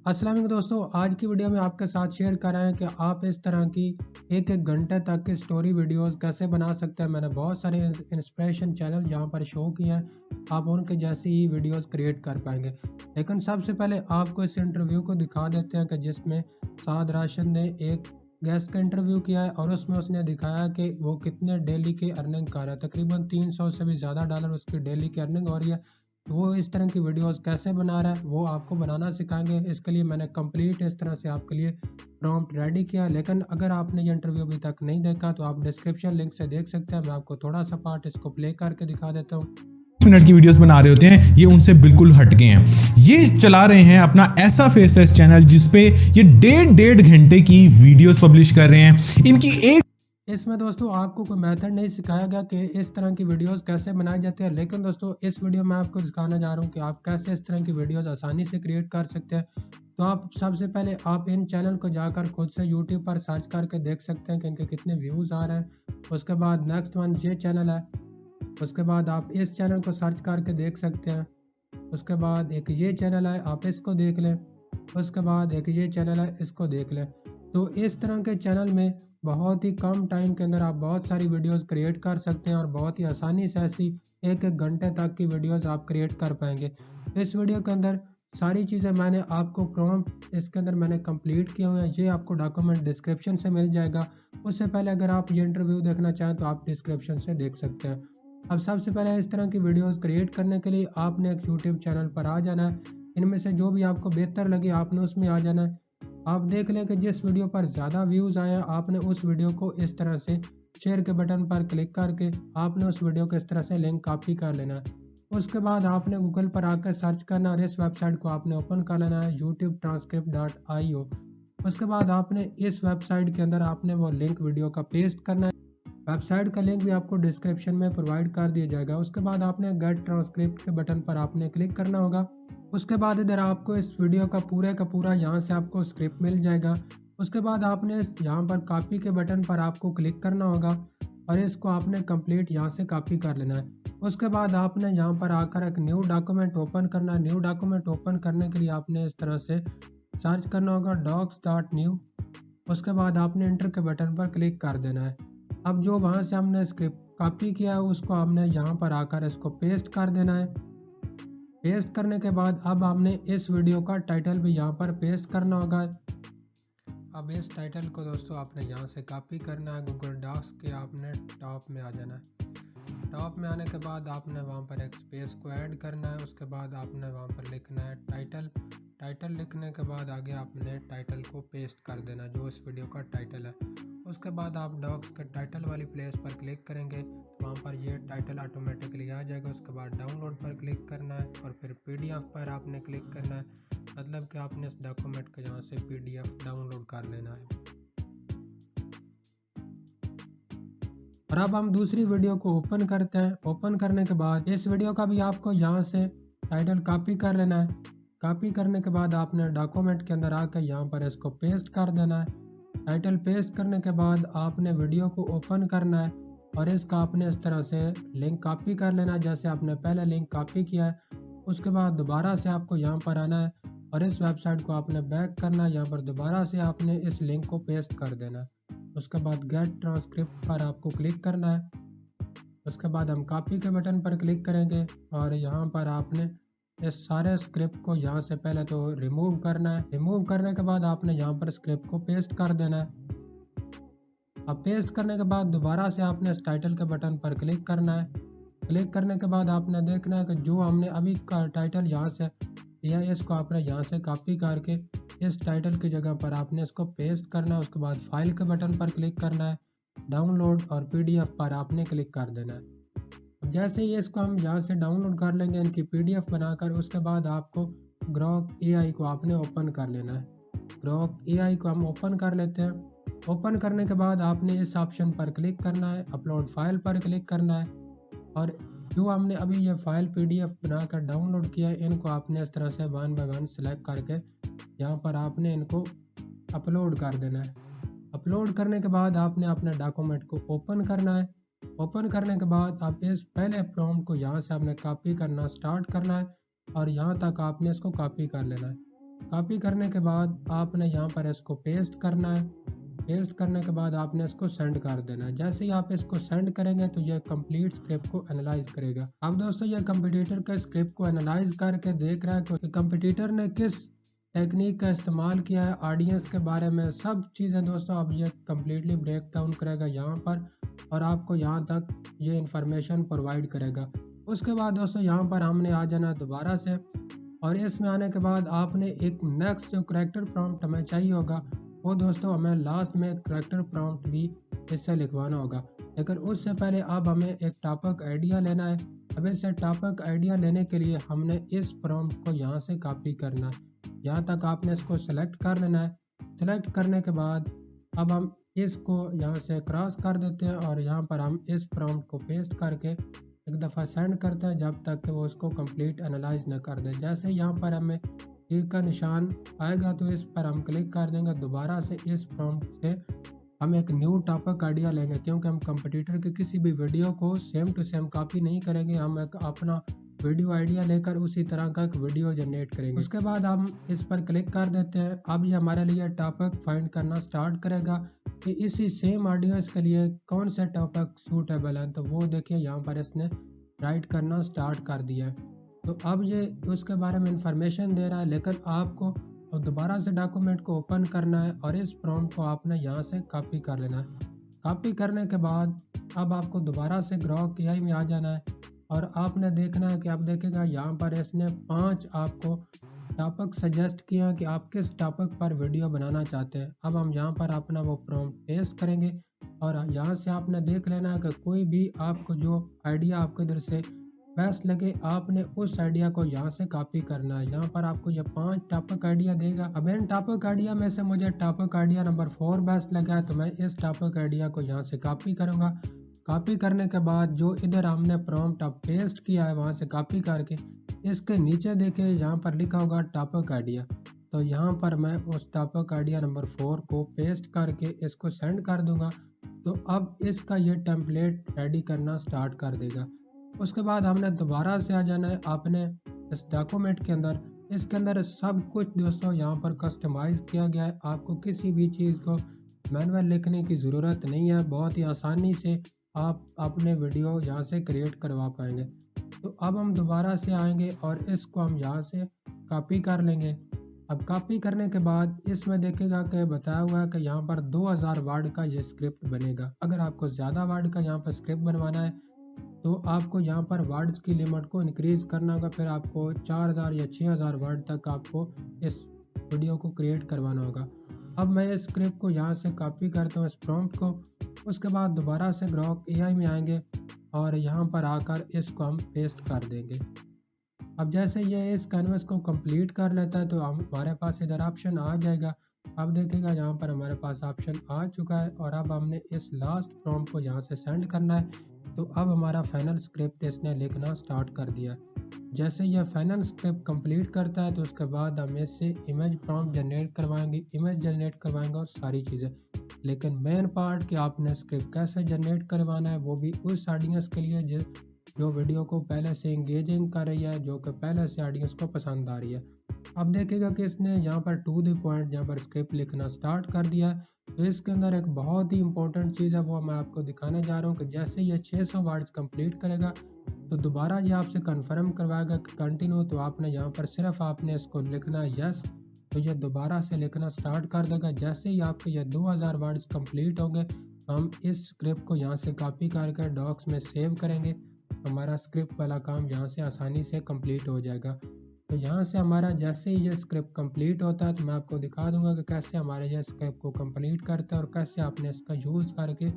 अस्सलाम वालेकुम दोस्तों, आज की वीडियो में आपके साथ शेयर कर रहे हैं कि आप इस तरह की एक घंटे तक की स्टोरी वीडियोस कैसे बना सकते हैं। मैंने बहुत सारे इंस्पिरेशन चैनल यहाँ पर शो किए हैं, आप उनके जैसी ही वीडियोस क्रिएट कर पाएंगे। लेकिन सबसे पहले आपको इस इंटरव्यू को दिखा देते हैं कि जिसमें साद राशिद ने एक गेस्ट का इंटरव्यू किया है और उसमें उसने दिखाया कि वो कितने डेली की अर्निंग कर रहा है। तकरीबन 300 से भी ज़्यादा डॉलर उसकी डेली की अर्निंग हो रही है। वो इस तरह की वीडियोस कैसे बना रहा है वो आपको बनाना सिखाएंगे। इसके लिए मैंने कंप्लीट इस तरह से आपके लिए प्रॉम्प्ट रेडी किया। लेकिन अगर आपने ये इंटरव्यू अभी तक नहीं देखा तो आप डिस्क्रिप्शन लिंक से देख सकते हैं। मैं आपको थोड़ा सा पार्ट इसको प्ले करके दिखा देता हूँ। मिनट की वीडियोस बना रहे होते हैं, ये उनसे बिल्कुल हटके हैं। ये चला रहे हैं अपना ऐसा फेसलेस चैनल जिसपे ये डेढ़ घंटे की वीडियोस पब्लिश कर रहे हैं। इनकी एक इसमें दोस्तों आपको कोई मेथड नहीं सिखाया गया कि इस तरह की वीडियोस कैसे बनाई जाती है। लेकिन दोस्तों इस वीडियो में आपको दिखाना जा रहा हूँ कि आप कैसे इस तरह की वीडियोस आसानी से क्रिएट कर सकते हैं। तो आप सबसे पहले आप इन चैनल को जाकर खुद से यूट्यूब पर सर्च करके देख सकते हैं कि इनके कितने व्यूज़ आ रहे हैं। उसके बाद नेक्स्ट वन ये चैनल है। उसके बाद आप इस चैनल को सर्च करके देख सकते हैं। उसके बाद एक ये चैनल है, आप इसको देख लें। उसके बाद एक ये चैनल है, इसको देख लें। तो इस तरह के चैनल में बहुत ही कम टाइम के अंदर आप बहुत सारी वीडियोस क्रिएट कर सकते हैं और बहुत ही आसानी से ऐसी एक घंटे तक की वीडियोस आप क्रिएट कर पाएंगे। इस वीडियो के अंदर सारी चीज़ें मैंने आपको प्रॉम्प्ट इसके अंदर मैंने कंप्लीट किए हुए हैं। ये आपको डॉक्यूमेंट डिस्क्रिप्शन से मिल जाएगा। उससे पहले अगर आप ये इंटरव्यू देखना चाहें तो आप डिस्क्रिप्शन से देख सकते हैं। अब सबसे पहले इस तरह की वीडियोस क्रिएट करने के लिए आपने एक यूट्यूब चैनल पर आ जाना है। इनमें से जो भी आपको बेहतर लगे आपने उसमें आ जाना है। आप देख लें कि जिस वीडियो पर ज़्यादा व्यूज़ आए हैं आपने उस वीडियो को इस तरह से शेयर के बटन पर क्लिक करके आपने उस वीडियो को इस तरह से लिंक कॉपी कर लेना है। उसके बाद आपने गूगल पर आकर सर्च करना और इस वेबसाइट को आपने ओपन कर लेना है youtubetranscript.io। उसके बाद आपने इस वेबसाइट के अंदर आपने वो लिंक वीडियो का पेस्ट करना है। वेबसाइट का लिंक भी आपको डिस्क्रिप्शन में प्रोवाइड कर दिया जाएगा। उसके बाद आपने गेट ट्रांसक्रिप्ट के बटन पर आपने क्लिक करना होगा। उसके बाद इधर आपको इस वीडियो का पूरा यहाँ से आपको स्क्रिप्ट मिल जाएगा। उसके बाद आपने यहाँ पर कॉपी के बटन पर आपको क्लिक करना होगा और इसको आपने कंप्लीट यहाँ से कॉपी कर लेना है। उसके बाद आपने यहाँ पर आकर एक न्यू डॉक्यूमेंट ओपन करना है। न्यू डॉक्यूमेंट ओपन करने के लिए आपने इस तरह से सर्च करना होगा docs.new। उसके बाद आपने इंटर के बटन पर क्लिक कर देना है। अब जो वहाँ से हमने स्क्रिप्ट कॉपी किया है उसको हमने यहाँ पर आकर इसको पेस्ट कर देना है। पेस्ट करने के बाद अब हमने इस वीडियो का टाइटल भी यहाँ पर पेस्ट करना होगा। अब इस टाइटल को दोस्तों आपने यहाँ से कॉपी करना है। गूगल डॉक्स के आपने टॉप में आ जाना है। टॉप में आने के बाद आपने वहाँ पर एक स्पेस को ऐड करना है। उसके बाद आपने वहाँ पर लिखना है टाइटल। टाइटल लिखने के बाद आगे आपने टाइटल को पेस्ट कर देना जो इस वीडियो का टाइटल है। उसके बाद आप डॉक्स के टाइटल वाली प्लेस पर क्लिक करेंगे तो वहाँ पर ये टाइटल ऑटोमेटिकली आ जाएगा। उसके बाद डाउनलोड पर क्लिक करना है और फिर PDF पर आपने क्लिक करना है। मतलब कि आपने इस डॉक्यूमेंट को यहाँ से PDF डाउनलोड कर लेना है। और अब हम दूसरी वीडियो को ओपन करते हैं। ओपन करने के बाद इस वीडियो का भी आपको यहाँ से टाइटल कॉपी कर लेना है। कॉपी करने के बाद आपने डॉक्यूमेंट के अंदर आकर यहाँ पर इसको पेस्ट कर देना है। टाइटल पेस्ट करने के बाद आपने वीडियो को ओपन करना है और इसका आपने इस तरह से लिंक कॉपी कर लेना है जैसे आपने पहले लिंक कॉपी किया है। उसके बाद दोबारा से आपको यहाँ पर आना है और इस वेबसाइट को आपने बैक करना है। यहाँ पर दोबारा से आपने इस लिंक को पेस्ट कर देना है। उसके बाद गेट ट्रांसक्रिप्ट पर आपको क्लिक करना है। उसके बाद हम कॉपी के बटन पर क्लिक करेंगे और यहाँ पर आपने इस सारे स्क्रिप्ट को यहाँ से पहले तो रिमूव करना है। रिमूव करने के बाद आपने यहाँ पर स्क्रिप्ट को पेस्ट कर देना है। अब पेस्ट करने के बाद दोबारा से आपने इस टाइटल के बटन पर क्लिक करना है। क्लिक करने के बाद आपने देखना है कि जो हमने अभी का टाइटल यहाँ से लिया है इसको आपने यहाँ से कॉपी करके इस टाइटल की जगह पर आपने इसको पेस्ट करना है। उसके बाद फाइल के बटन पर क्लिक करना है। डाउनलोड और PDF पर आपने क्लिक कर देना है। अब जैसे ही इसको हम यहाँ से डाउनलोड कर लेंगे इनकी PDF बनाकर, उसके बाद आपको ग्रॉक AI को आपने ओपन कर लेना है। ग्रॉक AI को हम ओपन कर लेते हैं। ओपन करने के बाद आपने इस ऑप्शन पर क्लिक करना है। अपलोड फाइल पर क्लिक करना है और जो हमने अभी ये फाइल PDF बनाकर डाउनलोड किया है इनको आपने इस तरह से 1 बाय 1 सेलेक्ट करके यहाँ पर आपने इनको अपलोड कर देना है। अपलोड करने के बाद आपने अपने डॉक्यूमेंट को ओपन करना है। ओपन करने के बाद आप इस पहले प्रॉम्प्ट को यहाँ से आपने कॉपी करना स्टार्ट करना है और यहाँ तक आपने इसको कॉपी कर लेना है। कॉपी करने के बाद आपने यहाँ पर इसको पेस्ट करना है। पेस्ट करने के बाद आपने इसको सेंड कर देना है। जैसे ही आप इसको सेंड करेंगे तो ये कंप्लीट स्क्रिप्ट को एनालाइज करेगा। अब दोस्तों ये कंपटीटर के स्क्रिप्ट को एनालाइज करके देख रहा है कि कंपटीटर ने किस टेक्निक का इस्तेमाल किया है, ऑडियंस के बारे में सब चीज़ें दोस्तों अब ये कम्प्लीटली ब्रेक डाउन करेगा यहाँ पर, और आपको यहाँ तक ये इंफॉर्मेशन प्रोवाइड करेगा। उसके बाद दोस्तों यहाँ पर हमने आ जाना है दोबारा से, और इसमें आने के बाद आपने एक नेक्स्ट जो करेक्टर प्रॉम्प्ट हमें चाहिए होगा वो दोस्तों हमें लास्ट में करेक्टर प्रॉम्प्ट भी इससे लिखवाना होगा। लेकिन उससे पहले अब हमें एक टॉपिक आइडिया लेना है। अब इससे टॉपिक आइडिया लेने के लिए हमने इस प्रॉम्प्ट को यहाँ से कॉपी करना है। यहाँ तक आपने इसको सेलेक्ट कर लेना है। सेलेक्ट करने के बाद अब हम इसको यहाँ से क्रॉस कर देते हैं और यहाँ पर हम इस प्रॉम्प्ट को पेस्ट करके एक दफ़ा सेंड करते हैं जब तक कि वो उसको कंप्लीट एनालाइज न कर दे। जैसे यहाँ पर हमें टिक का निशान आएगा तो इस पर हम क्लिक कर देंगे। दोबारा से इस प्रॉम्प्ट से हम एक न्यू टॉपिक आइडिया लेंगे, क्योंकि हम कंपटीटर के किसी भी वीडियो को सेम टू सेम कॉपी नहीं करेंगे। हम एक अपना वीडियो आइडिया लेकर उसी तरह का एक वीडियो जनरेट करेंगे। उसके बाद हम इस पर क्लिक कर देते हैं। अब ये हमारे लिए टॉपिक फाइंड करना स्टार्ट करेगा कि इसी सेम ऑडियंस के लिए कौन से टॉपिक सूटेबल हैं। तो वो देखिए यहाँ पर इसने राइट करना स्टार्ट कर दिया है। तो अब ये उसके बारे में इंफॉर्मेशन दे रहा है, लेकिन आपको अब दोबारा से डॉक्यूमेंट को ओपन करना है और इस प्रॉम्प्ट को आपने यहाँ से कॉपी कर लेना है। कॉपी करने के बाद अब आपको दोबारा से ग्रॉक AI में आ जाना है और आपने देखना है कि आप देखेगा यहाँ पर इसने 5 आपको टॉपिक सजेस्ट किया कि आप किस टॉपिक पर वीडियो बनाना चाहते हैं। अब हम यहाँ पर अपना वो प्रॉम्प्ट पेस्ट करेंगे और यहाँ से आपने देख लेना है कि कोई भी आपको जो आइडिया आपको इधर से बेस्ट लगे आपने उस आइडिया को यहाँ से कॉपी करना है। यहाँ पर आपको ये 5 टॉपिक आइडिया देगा। अब इन टॉपिक आइडिया में से मुझे टॉपिक आइडिया नंबर 4 बेस्ट लगा है, तो मैं इस टॉपिक आइडिया को यहाँ से कॉपी करूँगा। कॉपी करने के बाद जो इधर हमने प्रॉम्प्ट अब पेस्ट किया है वहाँ से कॉपी करके इसके नीचे देखिए यहाँ पर लिखा होगा टॉपिक आइडिया। तो यहाँ पर मैं उस टॉपिक आइडिया नंबर 4 को पेस्ट करके इसको सेंड कर दूँगा। तो अब इसका ये टेम्पलेट रेडी करना स्टार्ट कर देगा। उसके बाद हमने दोबारा से आ जाना है अपने इस डॉक्यूमेंट के अंदर। इसके अंदर सब कुछ दोस्तों यहाँ पर कस्टमाइज किया गया है। आपको किसी भी चीज़ को मैनुअल लिखने की ज़रूरत नहीं है। बहुत ही आसानी से आप अपने वीडियो यहाँ से क्रिएट करवा पाएंगे। तो अब हम दोबारा से आएंगे और इसको हम यहाँ से कॉपी कर लेंगे। अब कॉपी करने के बाद इसमें देखेगा कि बताया हुआ है कि यहाँ पर 2000 वर्ड का ये स्क्रिप्ट बनेगा। अगर आपको ज़्यादा वर्ड का यहाँ पर स्क्रिप्ट बनवाना है तो आपको यहाँ पर वर्ड्स की लिमिट को इंक्रीज करना होगा। फिर आपको 4000 या 6000 वर्ड तक आपको इस वीडियो को क्रिएट करवाना होगा। अब मैं इस स्क्रिप्ट को यहाँ से कॉपी करता हूँ इस प्रॉम्प्ट को। उसके बाद दोबारा से ग्रॉक AI में आएंगे और यहाँ पर आकर इसको हम पेस्ट कर देंगे। अब जैसे ये इस कैनवस को कंप्लीट कर लेता है तो हमारे पास इधर ऑप्शन आ जाएगा। अब देखेगा यहाँ पर हमारे पास ऑप्शन आ चुका है और अब हमने इस लास्ट प्रॉम्प्ट को यहाँ से सेंड करना है। तो अब हमारा फाइनल स्क्रिप्ट इसने लिखना स्टार्ट कर दिया। जैसे यह फाइनल स्क्रिप्ट कंप्लीट करता है तो उसके बाद हम इससे इमेज प्रॉम्प्ट जनरेट करवाएंगे, इमेज जनरेट करवाएंगे और सारी चीज़ें। लेकिन मेन पार्ट कि आपने स्क्रिप्ट कैसे जनरेट करवाना है वो भी उस ऑडियंस के लिए जो वीडियो को पहले से इंगेजिंग कर रही है, जो कि पहले से ऑडियंस को पसंद आ रही है। अब देखेगा कि इसने यहाँ पर टू द पॉइंट यहाँ पर स्क्रिप्ट लिखना स्टार्ट कर दिया। तो इसके अंदर एक बहुत ही इंपॉर्टेंट चीज़ है वो मैं आपको दिखाने जा रहा हूँ कि जैसे ये 600 वर्ड्स कंप्लीट करेगा तो दोबारा ये आपसे कंफर्म करवाएगा कि कंटिन्यू। तो आपने यहाँ पर सिर्फ आपने इसको लिखना है यस, तो ये दोबारा से लिखना स्टार्ट कर देगा। जैसे ही आपके ये 2000 वर्ड्स कंप्लीट होंगे हम इस स्क्रिप्ट को यहाँ से कॉपी करके डॉक्स में सेव करेंगे। हमारा स्क्रिप्ट वाला काम यहाँ से आसानी से कंप्लीट हो जाएगा। तो यहाँ से हमारा जैसे ही ये स्क्रिप्ट कंप्लीट होता है तो मैं आपको दिखा दूंगा कि कैसे हमारे ये स्क्रिप्ट को कंप्लीट करता है और कैसे आपने इसका यूज़ करके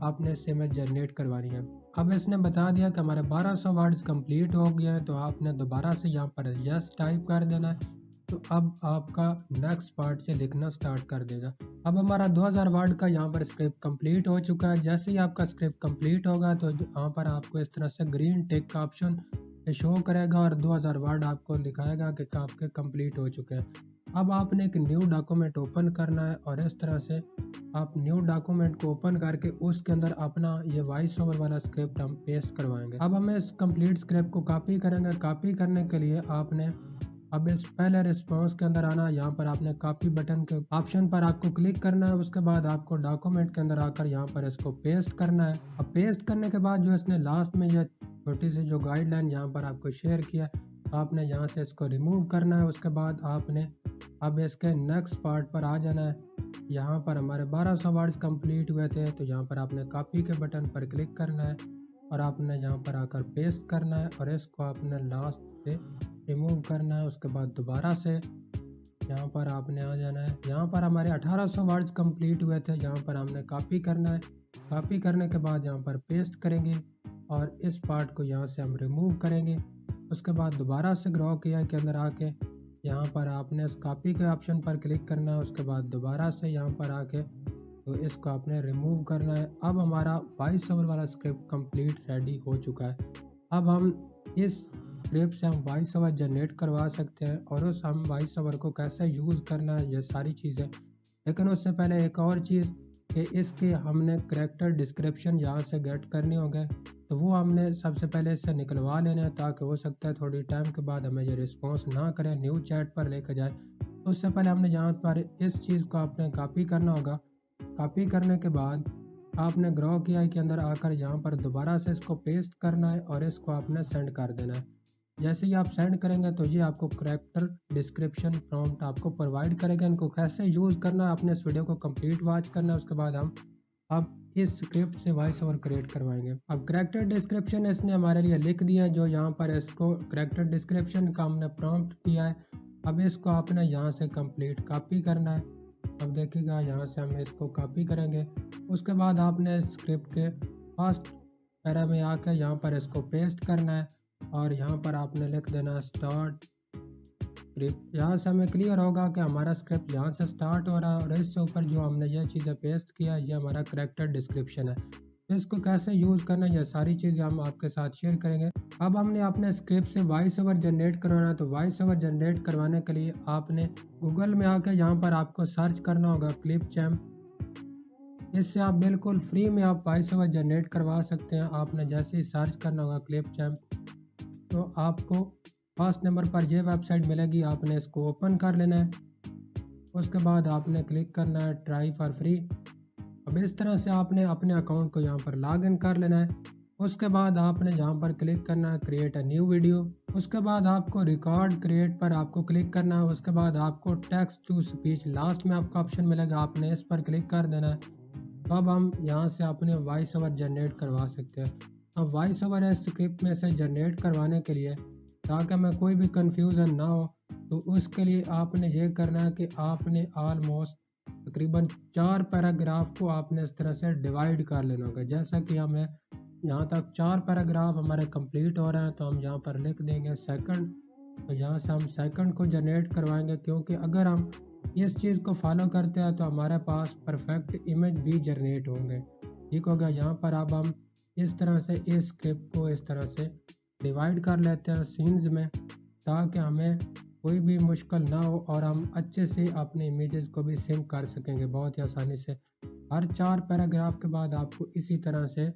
आपने इस इमेज जनरेट करवानी है। अब इसने बता दिया कि हमारे 1200 वर्ड्स कंप्लीट हो गया है, तो आपने दोबारा से यहाँ पर यस टाइप कर देना है। तो अब आपका नेक्स्ट पार्ट से लिखना स्टार्ट कर देगा। अब हमारा 2000 वर्ड का यहाँ पर स्क्रिप्ट कंप्लीट हो चुका है। जैसे ही आपका स्क्रिप्ट कंप्लीट होगा तो यहाँ पर आपको इस तरह से ग्रीन टिक का ऑप्शन शो करेगा और 2000 वर्ड आपको दिखाएगा कि आपके कंप्लीट हो चुके हैं। अब आपने एक न्यू डॉक्यूमेंट ओपन करना है और इस तरह से आप न्यू डॉक्यूमेंट को ओपन करके उसके अंदर अपना ये वॉइस ओवर वाला स्क्रिप्ट हम पेस्ट करवाएंगे। अब हम इस कंप्लीट स्क्रिप्ट को कॉपी करेंगे। कॉपी करने के लिए आपने अब इस पहले रिस्पॉन्स के अंदर आना, यहाँ पर आपने कॉपी बटन के ऑप्शन पर आपको क्लिक करना है। उसके बाद आपको डॉक्यूमेंट के अंदर आकर यहाँ पर इसको पेस्ट करना है। अब पेस्ट करने के बाद जो इसने लास्ट में यह छोटी सी जो गाइडलाइन यहाँ पर आपको शेयर किया, तो आपने यहाँ से इसको रिमूव करना है। उसके बाद आपने अब इसके नेक्स्ट पार्ट पर आ जाना है। यहाँ पर हमारे 1200 वर्ड्स कंप्लीट हुए थे, तो यहाँ पर आपने कॉपी के बटन पर क्लिक करना है और आपने यहाँ पर आकर पेस्ट करना है और इसको आपने लास्ट से रिमूव करना है। उसके बाद दोबारा से यहाँ पर आपने आ जाना है। यहाँ पर हमारे 1800 वर्ड्स कंप्लीट हुए थे, यहाँ पर हमने कॉपी करना है। कॉपी करने के बाद यहाँ पर पेस्ट करेंगे और इस पार्ट को यहाँ से हम रिमूव करेंगे। उसके बाद दोबारा से ग्रो किया के अंदर आके यहाँ पर आपने इस कॉपी के ऑप्शन पर क्लिक करना है। उसके बाद दोबारा से यहाँ पर आके तो इसको आपने रिमूव करना है। अब हमारा वॉइस ओवर वाला स्क्रिप्ट कंप्लीट रेडी हो चुका है। अब हम इस स्क्रिप्ट से हम वॉइस ओवर जनरेट करवा सकते हैं और उस हम वॉइस ओवर को कैसे यूज़ करना है, ये सारी चीज़ें। लेकिन उससे पहले एक और चीज़ कि इसके हमने करैक्टर डिस्क्रिप्शन यहाँ से गेट करने होंगे, तो वो हमने सबसे पहले इससे निकलवा लेने हैं, ताकि हो सकता है थोड़ी टाइम के बाद हमें ये रिस्पॉन्स ना करें, न्यू चैट पर लेकर जाए। तो उससे पहले हमने यहाँ पर इस चीज़ को आपने कॉपी करना होगा। कॉपी करने के बाद आपने ग्रो किया के अंदर आकर यहाँ पर दोबारा से इसको पेस्ट करना है और इसको आपने सेंड कर देना है। जैसे ही आप सेंड करेंगे तो ये आपको करैक्टर डिस्क्रिप्शन प्रॉम्प्ट आपको प्रोवाइड करेगा। इनको कैसे यूज़ करना है आपने इस वीडियो को कंप्लीट वॉच करना है। उसके बाद हम अब इस स्क्रिप्ट से वॉइस ओवर क्रिएट करवाएंगे। अब करैक्टर डिस्क्रिप्शन इसने हमारे लिए लिख दिया, जो यहाँ पर इसको करैक्टर डिस्क्रिप्शन का हमने प्रॉम्प्ट दिया है। अब इसको आपने यहाँ से कंप्लीट कॉपी करना है। अब देखिएगा यहाँ से हम इसको कॉपी करेंगे। उसके बाद आपने स्क्रिप्ट के फर्स्ट पैरा में आकर यहाँ पर इसको पेस्ट करना है और यहाँ पर आपने लिख देना स्टार्ट स्क्रिप्ट। यहाँ से हमें क्लियर होगा कि हमारा स्क्रिप्ट यहाँ से स्टार्ट हो रहा है और इससे ऊपर जो हमने ये चीज़ें पेस्ट किया, ये हमारा करैक्टर डिस्क्रिप्शन है। तो इसको कैसे यूज़ करना है, ये सारी चीज़ें हम आपके साथ शेयर करेंगे। अब हमने अपने स्क्रिप्ट से वॉइस ओवर जनरेट करवाना है, तो वॉइस ओवर जनरेट करवाने के लिए आपने गूगल में आकर यहाँ पर आपको सर्च करना होगा क्लिपचैम्प। इससे आप बिल्कुल फ्री में आप वॉइस ओवर जनरेट करवा सकते हैं। आपने जैसे ही सर्च करना होगा क्लिपचैम्प, तो आपको फर्स्ट नंबर पर यह वेबसाइट मिलेगी, आपने इसको ओपन कर लेना है। उसके बाद आपने क्लिक करना है ट्राई फॉर फ्री। अब इस तरह से आपने अपने अकाउंट को यहाँ पर लॉग इन कर लेना है। उसके बाद आपने यहाँ पर क्लिक करना है क्रिएट अ न्यू वीडियो। उसके बाद आपको रिकॉर्ड क्रिएट पर आपको क्लिक करना है। उसके बाद आपको टेक्स्ट टू स्पीच लास्ट में आपका ऑप्शन मिलेगा, आपने इस पर क्लिक कर देना है। तो अब हम यहाँ से अपने वॉइस ओवर जनरेट करवा सकते हैं। अब वॉइस ओवर इस स्क्रिप्ट में से जनरेट करवाने के लिए, ताकि हमें कोई भी कंफ्यूजन ना हो, तो उसके लिए आपने ये करना है कि आपने ऑलमोस्ट तकरीबन 4 पैराग्राफ को आपने इस तरह से डिवाइड कर लेना होगा। जैसा कि हमें यहाँ तक 4 पैराग्राफ हमारे कंप्लीट हो रहे हैं, तो हम यहाँ पर लिख देंगे सेकंड। तो यहाँ से हम सेकंड को जनरेट करवाएंगे, क्योंकि अगर हम इस चीज़ को फॉलो करते हैं तो हमारे पास परफेक्ट इमेज भी जनरेट होंगे। ठीक होगा। यहाँ पर अब हम इस तरह से इस स्क्रिप्ट को इस तरह से डिवाइड कर लेते हैं सीन्स में, ताकि हमें कोई भी मुश्किल ना हो और हम अच्छे से अपने इमेजेस को भी सिंक कर सकेंगे बहुत ही आसानी से। हर 4 पैराग्राफ के बाद आपको इसी तरह से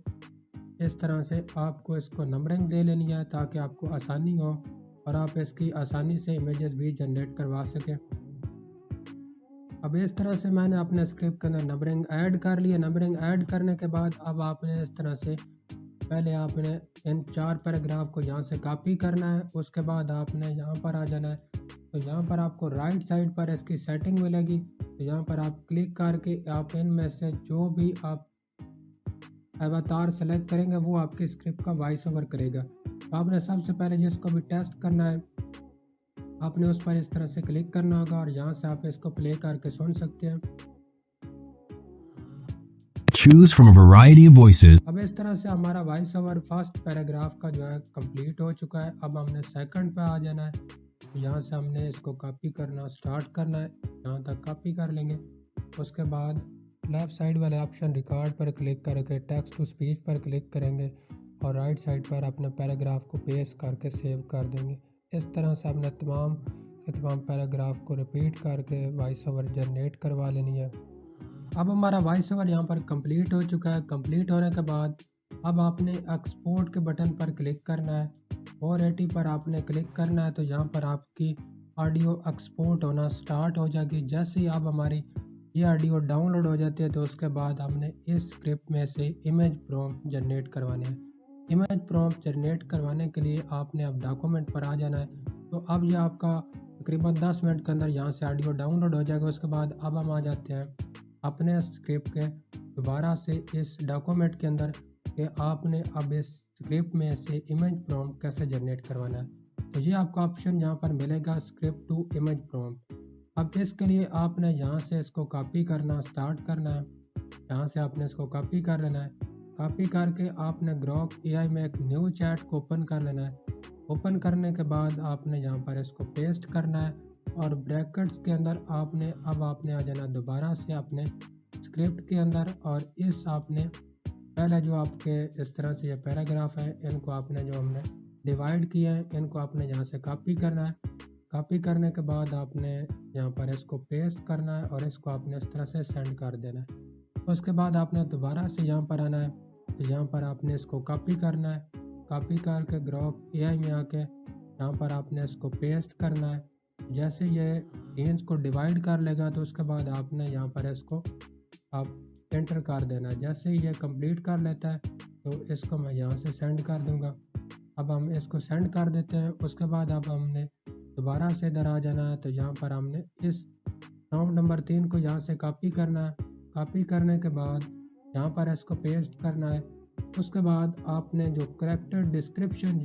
इस तरह से आपको इसको नंबरिंग दे लेनी है, ताकि आपको आसानी हो और आप इसकी आसानी से इमेजेस भी जनरेट करवा सकें। अब इस तरह से मैंने अपने स्क्रिप्ट के अंदर नंबरिंग ऐड कर लिया। नंबरिंग ऐड करने के बाद अब आपने इस तरह से पहले आपने इन 4 पैराग्राफ को यहाँ से कॉपी करना है। उसके बाद आपने यहाँ पर आ जाना है। तो यहाँ पर आपको राइट साइड पर इसकी सेटिंग मिलेगी, तो यहाँ पर आप क्लिक करके आप इनमें से जो भी आप अवतार सेलेक्ट करेंगे वो आपके स्क्रिप्ट का वॉइस ओवर करेगा। तो आपने सबसे पहले जिसको भी टेस्ट करना है, आपने उस पर इस तरह से क्लिक करना होगा और यहाँ से आप इसको प्ले करके सुन सकते हैं। Choose from a variety of voices. अब इस तरह से हमारा वॉइस ओवर फर्स्ट पैराग्राफ का जो है कंप्लीट हो चुका है। अब हमने सेकंड पे आ जाना है। यहाँ से हमने इसको कॉपी करना स्टार्ट करना है, यहाँ तक कॉपी कर लेंगे। उसके बाद लेफ़्ट साइड वाले ऑप्शन रिकॉर्ड पर क्लिक करके टेक्स्ट टू स्पीच पर क्लिक करेंगे और राइट साइड पर अपने पैराग्राफ को पेस्ट करके सेव कर देंगे। इस तरह से हमने तमाम पैराग्राफ को रिपीट करके वॉइस ओवर जनरेट करवा लेनी है। अब हमारा वॉइस ओवर यहाँ पर कंप्लीट हो चुका है। कंप्लीट होने के बाद अब आपने एक्सपोर्ट के बटन पर क्लिक करना है, 480 पर आपने क्लिक करना है। तो यहाँ पर आपकी ऑडियो एक्सपोर्ट होना स्टार्ट हो जाएगी। जैसे ही अब हमारी ये ऑडियो डाउनलोड हो जाती है तो उसके बाद हमने इस स्क्रिप्ट में से इमेज प्रॉम्प्ट जनरेट करवाने हैं। इमेज प्रॉम्प्ट जनरेट करवाने के लिए आपने अब डॉक्यूमेंट पर आ जाना है। तो अब ये आपका तकरीबन 10 मिनट के अंदर यहाँ से ऑडियो डाउनलोड हो जाएगा। उसके बाद अब हम आ जाते हैं अपने स्क्रिप्ट के दोबारा से इस डॉक्यूमेंट के अंदर कि आपने अब इस स्क्रिप्ट में से इमेज प्रॉम्प्ट कैसे जनरेट करवाना है। तो ये आपको ऑप्शन यहाँ पर मिलेगा स्क्रिप्ट टू इमेज प्रॉम्प्ट। अब इसके लिए आपने यहाँ से इसको कॉपी करना स्टार्ट करना है। यहाँ से आपने इसको कॉपी कर लेना है। कॉपी करके आपने ग्रॉक एआई में एक न्यू चैट को ओपन कर लेना है। ओपन करने के बाद आपने यहाँ पर इसको पेस्ट करना है और ब्रैकेट्स के अंदर आपने आ जाना दोबारा से अपने स्क्रिप्ट के अंदर। और इस आपने पहले जो आपके इस तरह से ये पैराग्राफ है इनको आपने जो हमने डिवाइड किया है इनको आपने यहाँ से कॉपी करना है। कॉपी करने के बाद आपने यहाँ पर इसको पेस्ट करना है और इसको आपने इस तरह से सेंड कर देना है। उसके बाद आपने दोबारा से यहाँ पर आना है। तो यहाँ पर आपने इसको कॉपी करना है। कॉपी करके ग्रॉक एआई में आके यहाँ पर आपने इसको पेस्ट करना है। जैसे ये रेंज को डिवाइड कर लेगा तो उसके बाद आपने यहाँ पर इसको आप एंटर कर देना है। जैसे ही ये कंप्लीट कर लेता है तो इसको मैं यहाँ से सेंड कर दूँगा। अब हम इसको सेंड कर देते हैं। उसके बाद अब हमने दोबारा से इधर आ जाना है। तो यहाँ पर हमने इस प्रॉम्प्ट नंबर 3 को यहाँ से कॉपी करना है। कॉपी करने के बाद यहाँ पर इसको पेस्ट करना है। उसके बाद आपने जो करेक्टर डिस्क्रिप्शन,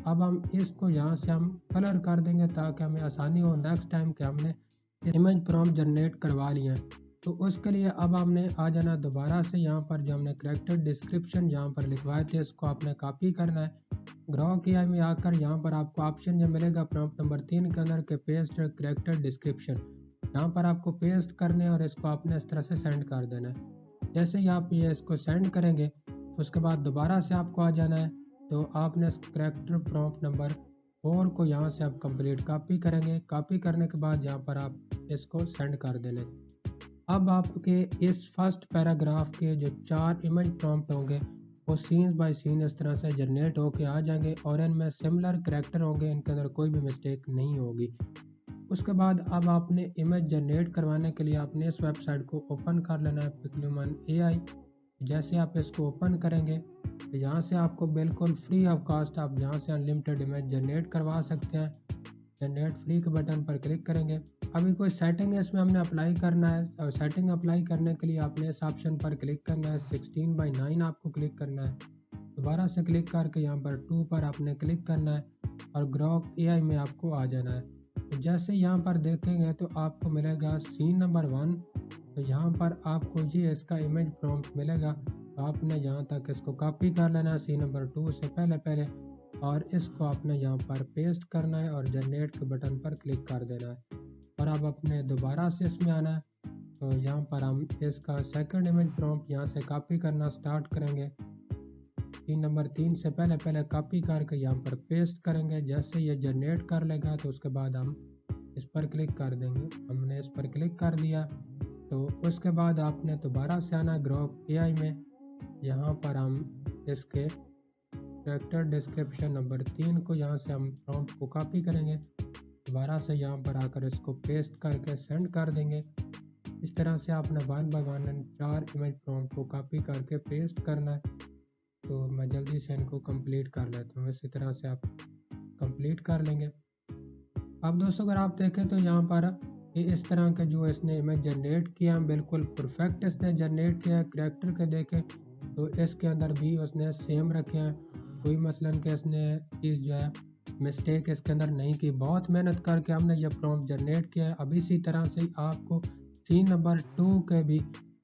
अब हम इसको यहाँ से हम कलर कर देंगे ताकि हमें आसानी हो नेक्स्ट टाइम कि हमने इमेज प्रॉम्प्ट जनरेट करवा लिया है। तो उसके लिए अब हमने आ जाना दोबारा से यहाँ पर जो हमने करेक्टर डिस्क्रिप्शन यहाँ पर लिखवाए थे इसको आपने कॉपी करना है। ग्रॉक एआई में आकर यहाँ पर आपको ऑप्शन जो मिलेगा प्रॉम्प्ट नंबर 3 के अंदर के पेस्ट करेक्टर डिस्क्रिप्शन, यहाँ पर आपको पेस्ट करने और इसको आपने इस तरह से सेंड कर देना है। जैसे ही आप ये इसको सेंड करेंगे तो उसके बाद दोबारा से आपको आ जाना है। तो आपने इस करेक्टर प्रॉम्प्ट नंबर 4 को यहाँ से आप कंप्लीट कॉपी करेंगे। कॉपी करने के बाद यहाँ पर आप इसको सेंड कर देना। अब आपके इस फर्स्ट पैराग्राफ के जो 4 इमेज प्रॉम्प्ट होंगे वो सीन बाय सीन इस तरह से जनरेट होके आ जाएंगे और इनमें सिमिलर करैक्टर होंगे, इनके अंदर कोई भी मिस्टेक नहीं होगी। उसके बाद अब आपने इमेज जनरेट करवाने के लिए आपने इस वेबसाइट को ओपन कर लेना है, पिक्लुमन एआई। जैसे आप इसको ओपन करेंगे तो यहाँ से आपको बिल्कुल फ्री ऑफ कॉस्ट आप यहाँ से अनलिमिटेड इमेज जनरेट करवा सकते हैं। जनरेट फ्री के बटन पर क्लिक करेंगे। अभी कोई सेटिंग है इसमें हमने अप्लाई करना है और सेटिंग अप्लाई करने के लिए आपने इस ऑप्शन पर क्लिक करना है। 16:9 आपको क्लिक करना है। दोबारा से क्लिक करके यहाँ पर 2 पर आपने क्लिक करना है और ग्रॉक एआई में आपको आ जाना है। तो जैसे यहाँ पर देखेंगे तो आपको मिलेगा सीन नंबर 1। तो यहाँ पर आपको ये इसका इमेज प्रॉम्प्ट मिलेगा। तो आपने यहाँ तक इसको कॉपी कर लेना है सीन नंबर 2 से पहले और इसको आपने यहाँ पर पेस्ट करना है और जनरेट के बटन पर क्लिक कर देना है। और अब अपने दोबारा से इसमें आना है। तो यहाँ पर हम इसका सेकंड इमेज प्रॉम्प्ट यहाँ से कॉपी करना स्टार्ट करेंगे। सीन नंबर 3 से पहले कॉपी करके यहाँ पर पेस्ट करेंगे। जैसे ये जनरेट कर लेगा तो उसके बाद हम इस पर क्लिक कर देंगे। हमने इस पर क्लिक कर दिया। तो उसके बाद आपने दोबारा से आना ग्रॉक एआई में। यहाँ पर हम इसके करेक्टर डिस्क्रिप्शन नंबर 3 को यहाँ से हम प्रॉम्प्ट को कॉपी करेंगे। दोबारा से यहाँ पर आकर इसको पेस्ट करके सेंड कर देंगे। इस तरह से आपने 1 बाय 1 4 इमेज प्रॉम्प्ट को कॉपी करके पेस्ट करना है। तो मैं जल्दी से इनको कंप्लीट कर लेता हूँ। इसी तरह से आप कंप्लीट कर लेंगे। अब दोस्तों अगर आप देखें तो यहाँ पर ये इस तरह के जो इसने इमेज जनरेट किया बिल्कुल परफेक्ट इसने जनरेट किया है। करेक्टर के देखें तो इसके अंदर भी उसने सेम रखे हैं, कोई मसलन के इसने चीज़ जो है मिस्टेक इसके अंदर नहीं की। बहुत मेहनत करके हमने ये प्रॉम्प्ट जनरेट किया है। अब इसी तरह से आपको सीन नंबर 2 के भी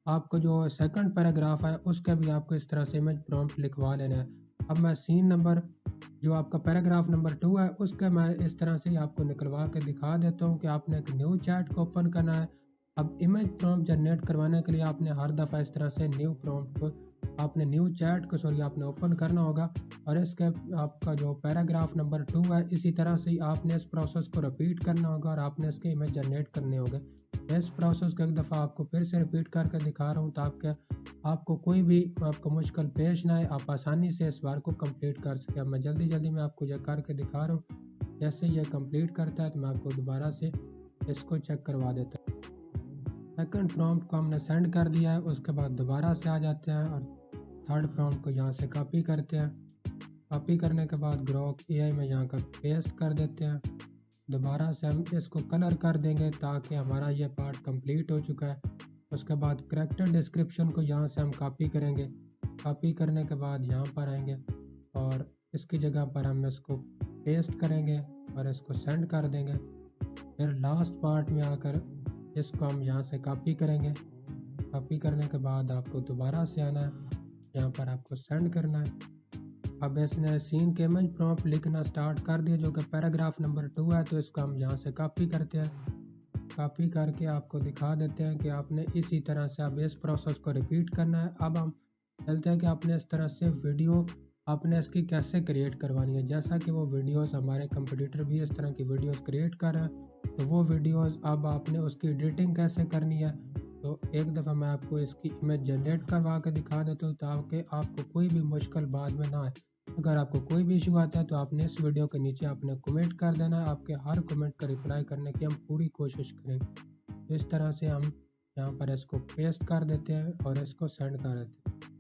आपको जो सेकंड पैराग्राफ है उसका भी आपको इस तरह से इमेज प्रॉम्प्ट लिखवा लेना है। अब मैं सीन नंबर जो आपका पैराग्राफ नंबर 2 है उसका मैं इस तरह से आपको निकलवा के दिखा देता हूँ कि आपने एक न्यू चैट को ओपन करना है। अब इमेज प्रॉम्प्ट जनरेट करवाने के लिए आपने हर दफ़ा इस तरह से न्यू प्रॉम्प्ट को न्यू चैट को आपने ओपन करना होगा और इसके आपका जो पैराग्राफ नंबर 2 है इसी तरह से आपने इस प्रोसेस को रिपीट करना होगा और आपने इसके इमेज जनरेट करने होंगे। इस प्रोसेस को एक दफ़ा आपको फिर से रिपीट करके दिखा रहा हूँ ताकि आपको कोई भी आपको मुश्किल पेश ना आए, आप आसानी से इस बार को कंप्लीट कर सकें। मैं जल्दी में आपको यह करके दिखा रहा हूँ। जैसे ये कंप्लीट करता है तो मैं आपको दोबारा से इसको चेक करवा देता हूँ। सेकंड प्रॉम्प्ट को हमने सेंड कर दिया है, उसके बाद दोबारा से आ जाते हैं और थर्ड प्रॉम्प्ट को यहाँ से कॉपी करते हैं। कॉपी करने के बाद ग्रोक एआई में यहाँ कर पेस्ट कर देते हैं। दोबारा से हम इसको कलर कर देंगे ताकि हमारा ये पार्ट कंप्लीट हो चुका है। उसके बाद करैक्टर डिस्क्रिप्शन को यहाँ से हम कॉपी करेंगे। कॉपी करने के बाद यहाँ पर आएंगे और इसकी जगह पर हम इसको पेस्ट करेंगे और इसको सेंड कर देंगे। फिर लास्ट पार्ट में आकर इसको हम यहाँ से कॉपी करेंगे। कॉपी करने के बाद आपको दोबारा से आना है, यहाँ पर आपको सेंड करना है। अब इसने सीन के इमेज प्रॉम्प्ट लिखना स्टार्ट कर दिया जो कि पैराग्राफ नंबर 2 है, तो इसको हम यहाँ से कॉपी करते हैं। कॉपी करके आपको दिखा देते हैं कि आपने इसी तरह से अब इस प्रोसेस को रिपीट करना है। अब हम चलते हैं कि आपने इस तरह से वीडियो आपने इसकी कैसे क्रिएट करवानी है। जैसा कि वो वीडियोस हमारे कंप्यूटर भी इस तरह की वीडियोस क्रिएट कर रहे हैं, तो वो वीडियोस अब आपने उसकी एडिटिंग कैसे करनी है। तो एक दफ़ा मैं आपको इसकी इमेज जनरेट करवा के दिखा देता हूँ ताकि आपको कोई भी मुश्किल बाद में ना आए। अगर आपको कोई भी इशू आता है तो आपने इस वीडियो के नीचे आपने कमेंट कर देना है। आपके हर कमेंट का रिप्लाई करने की हम पूरी कोशिश करेंगे। तो इस तरह से हम यहाँ पर इसको पेस्ट कर देते हैं और इसको सेंड कर देते हैं।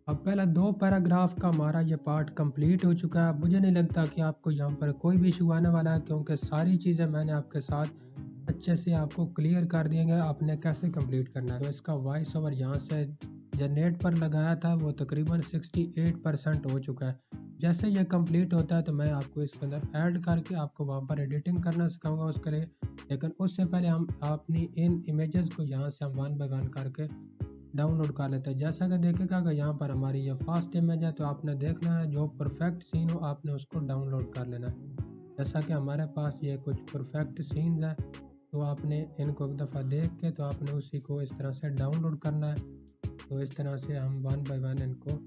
अब पहला 2 पैराग्राफ का हमारा ये पार्ट कंप्लीट हो चुका है। मुझे नहीं लगता कि आपको यहाँ पर कोई भी इशू आने वाला है, क्योंकि सारी चीज़ें मैंने आपके साथ अच्छे से आपको क्लियर कर दिए आपने कैसे कंप्लीट करना है। तो इसका वॉइस ओवर यहाँ से जनरेट पर लगाया था, वो तकरीबन 68% हो चुका है। जैसे ये कंप्लीट होता है तो मैं आपको इसके अंदर ऐड करके आपको वहाँ पर एडिटिंग करना सिखाऊंगा उसके लिए। लेकिन उससे पहले हम अपनी इन इमेजेस को यहाँ से हम 1 बाय 1 करके डाउनलोड कर लेते हैं। जैसा कि देखेगा कि यहाँ पर हमारी ये फर्स्ट इमेज है, तो आपने देखना है जो परफेक्ट सीन हो आपने उसको डाउनलोड कर लेना है। जैसा कि हमारे पास ये कुछ परफेक्ट सीन्स है, तो आपने इनको एक दफ़ा देख के तो आपने उसी को इस तरह से डाउनलोड करना है। तो इस तरह से हम 1 बाय 1 इनको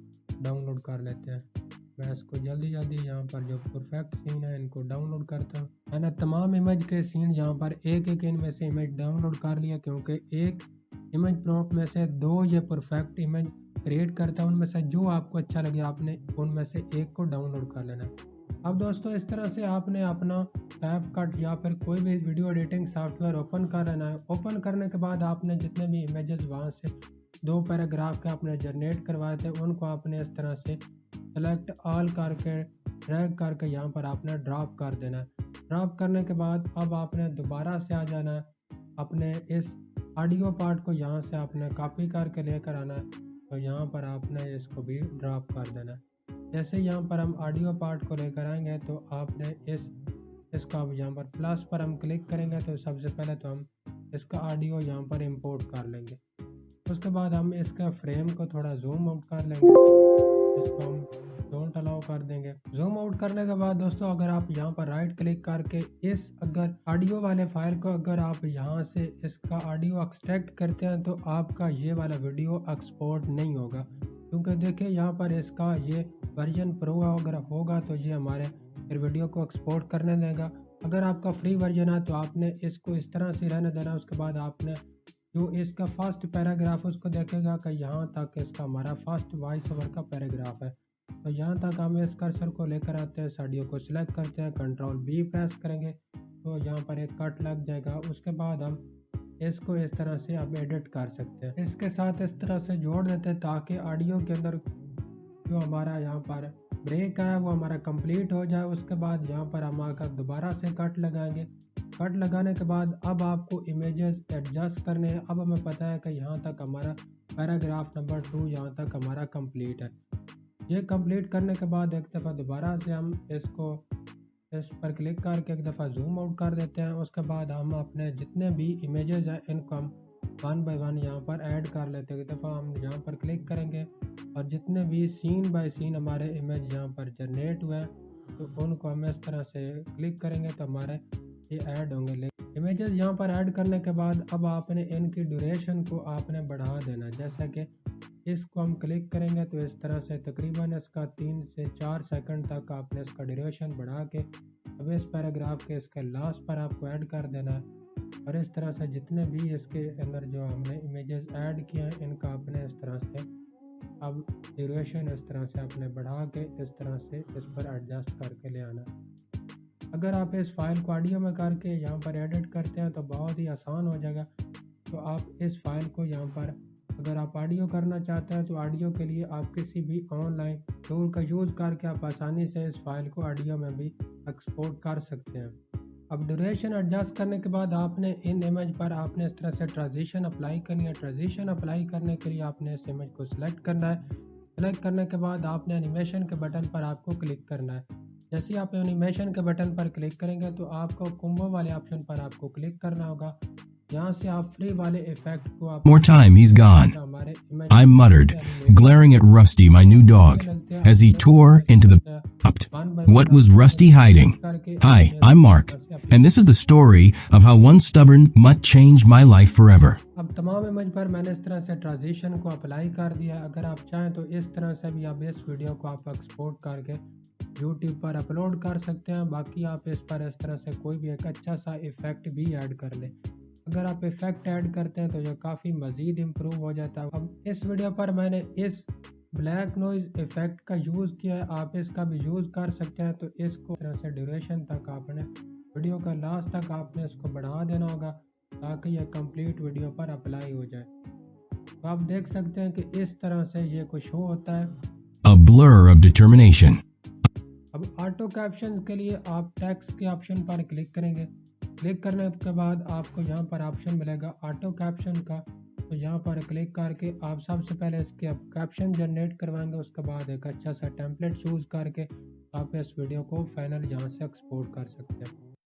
डाउनलोड कर लेते हैं। मैं इसको जल्दी यहाँ पर जो परफेक्ट सीन है इनको डाउनलोड करता हूँ। मैंने तमाम इमेज के सीन यहाँ पर एक इनमें से इमेज डाउनलोड कर लिया, क्योंकि एक इमेज प्रॉम्प्ट में से 2 ये परफेक्ट इमेज क्रिएट करता है। उनमें से जो आपको अच्छा लगे आपने उनमें से एक को डाउनलोड कर लेना है। अब दोस्तों इस तरह से आपने अपना कैपकट या फिर कोई भी वीडियो एडिटिंग सॉफ्टवेयर ओपन कर लेना है। ओपन करने के बाद आपने जितने भी इमेजेस वहाँ से 2 पैराग्राफ के आपने जनरेट करवाए थे उनको आपने इस तरह से सेलेक्ट ऑल करके ड्रैग करके यहाँ पर आपने ड्रॉप कर देना है। ड्रॉप करने के बाद अब आपने दोबारा से आ जाना है, अपने इस ऑडियो पार्ट को यहाँ से आपने कॉपी करके लेकर आना है। तो यहाँ पर आपने इसको भी ड्रॉप कर देना है। जैसे यहाँ पर हम ऑडियो पार्ट को लेकर आएंगे तो आपने इसका अब यहाँ पर प्लस पर हम क्लिक करेंगे तो सबसे पहले तो हम इसका ऑडियो यहाँ पर इंपोर्ट कर लेंगे। उसके बाद हम इसका फ्रेम को थोड़ा जूम आउट कर लेंगे, इसको हम डोंट अलाउ कर देंगे। जूम आउट करने के बाद दोस्तों अगर आप यहाँ पर राइट क्लिक करके इस अगर ऑडियो वाले फाइल को अगर आप यहाँ से इसका ऑडियो एक्सट्रैक्ट करते हैं तो आपका ये वाला वीडियो एक्सपोर्ट नहीं होगा, क्योंकि देखिए यहाँ पर इसका ये वर्जन प्रो अगर होगा तो ये हमारे फिर वीडियो को एक्सपोर्ट करने देगा। अगर आपका फ्री वर्जन है तो आपने इसको इस तरह से रहने देना। उसके बाद आपने जो इसका फर्स्ट पैराग्राफ उसको देखेगा कि यहाँ तक इसका हमारा फर्स्ट वॉइस ओवर का पैराग्राफ है। तो यहाँ तक हम इस कर्सर को लेकर आते हैं, इस ऑडियो को सिलेक्ट करते हैं, कंट्रोल बी प्रेस करेंगे तो यहाँ पर एक कट लग जाएगा। उसके बाद हम इसको इस तरह से अब एडिट कर सकते हैं, इसके साथ इस तरह से जोड़ देते हैं ताकि ऑडियो के अंदर जो हमारा यहाँ पर ब्रेक है वो हमारा कंप्लीट हो जाए। उसके बाद यहाँ पर हम आकर दोबारा से कट लगाएंगे। कट लगाने के बाद अब आपको इमेजेस एडजस्ट करने हैं। अब हमें पता है कि यहाँ तक हमारा पैराग्राफ नंबर 2 यहाँ तक हमारा कंप्लीट है। ये कंप्लीट करने के बाद एक दफ़ा दोबारा से हम इसको इस पर क्लिक करके एक दफ़ा जूम आउट कर देते हैं। उसके बाद हम अपने जितने भी इमेजेस हैं इनको हम 1 बाय 1 यहाँ पर ऐड कर लेते हैं। एक दफ़ा हम यहाँ पर क्लिक करेंगे और जितने भी सीन बाय सीन हमारे इमेज यहाँ पर जनरेट हुए हैं तो उनको हम इस तरह से क्लिक करेंगे तो हमारे ये ऐड होंगे। इमेजेस यहाँ पर ऐड करने के बाद अब आपने इनकी ड्यूरेशन को आपने बढ़ा देना। जैसा कि इसको हम क्लिक करेंगे तो इस तरह से तकरीबन इसका 3 से 4 सेकंड तक आपने इसका ड्यूरेशन बढ़ा के अब इस पैराग्राफ के इसके लास्ट पर आपको ऐड कर देना है। और इस तरह से जितने भी इसके अंदर जो हमने इमेजेस ऐड किए हैं इनका आपने इस तरह से अब ड्यूरेशन इस तरह से आपने बढ़ा के इस तरह से इस पर एडजस्ट करके ले आना। अगर आप इस फाइल को ऑडियो में करके यहाँ पर एडिट करते हैं तो बहुत ही आसान हो जाएगा। तो आप इस फाइल को यहाँ पर अगर आप ऑडियो करना चाहते हैं तो ऑडियो के लिए आप किसी भी ऑनलाइन टूल का यूज़ करके आप आसानी से इस फाइल को ऑडियो में भी एक्सपोर्ट कर सकते हैं। अब ड्यूरेशन एडजस्ट करने के बाद आपने इन इमेज पर आपने इस तरह से ट्रांजिशन अप्लाई करनी है। ट्रांजिशन अप्लाई करने के लिए आपने इस इमेज को सिलेक्ट करना है। सिलेक्ट करने के बाद आपने एनिमेशन के बटन पर आपको क्लिक करना है। जैसे आप एनिमेशन के बटन पर क्लिक करेंगे तो आपको कॉम्बो वाले ऑप्शन पर आपको क्लिक करना होगा। यहाँ से आप फ्री वाले इफेक्ट को आप More time, he's gone. I muttered, glaring at Rusty, my new dog, as he tore into the pupped. What was Rusty hiding? Hi, I'm Mark, and this is the story of how one stubborn mutt changed my life forever. अब तमाम image पर मैंने इस तरह से transition को apply कर दिया। अगर आप चाहें तो इस तरह से भी आप इस वीडियो को आप एक्सपोर्ट करके YouTube पर अपलोड कर सकते हैं। बाकी आप इस पर इस तरह से कोई भी एक अच्छा सा इफेक्ट भी ऐड कर लें। अगर आप इफेक्ट ऐड करते हैं तो ये काफ़ी मज़ीद इम्प्रूव हो जाता है। अब इस वीडियो पर मैंने इस ब्लैक नॉइज़ इफेक्ट का यूज़ किया है, आप इसका भी यूज़ कर सकते हैं। तो इसको तरह से ड्यूरेशन तक आपने वीडियो का लास्ट तक आपने इसको बढ़ा देना होगा ताकि यह कंप्लीट वीडियो पर अप्लाई हो जाए। तो आप देख सकते हैं कि इस तरह से ये कुछ शो होता है। A blur of determination. अब ऑटो कैप्शन के लिए आप टेक्स्ट के ऑप्शन पर क्लिक करेंगे। क्लिक करने के बाद आपको यहाँ पर ऑप्शन मिलेगा ऑटो कैप्शन का। तो यहाँ पर क्लिक करके आप सबसे पहले इसके कैप्शन जनरेट करवाएंगे। उसके बाद एक अच्छा सा टेम्पलेट चूज़ करके आप इस वीडियो को फाइनल यहाँ से एक्सपोर्ट कर सकते हैं।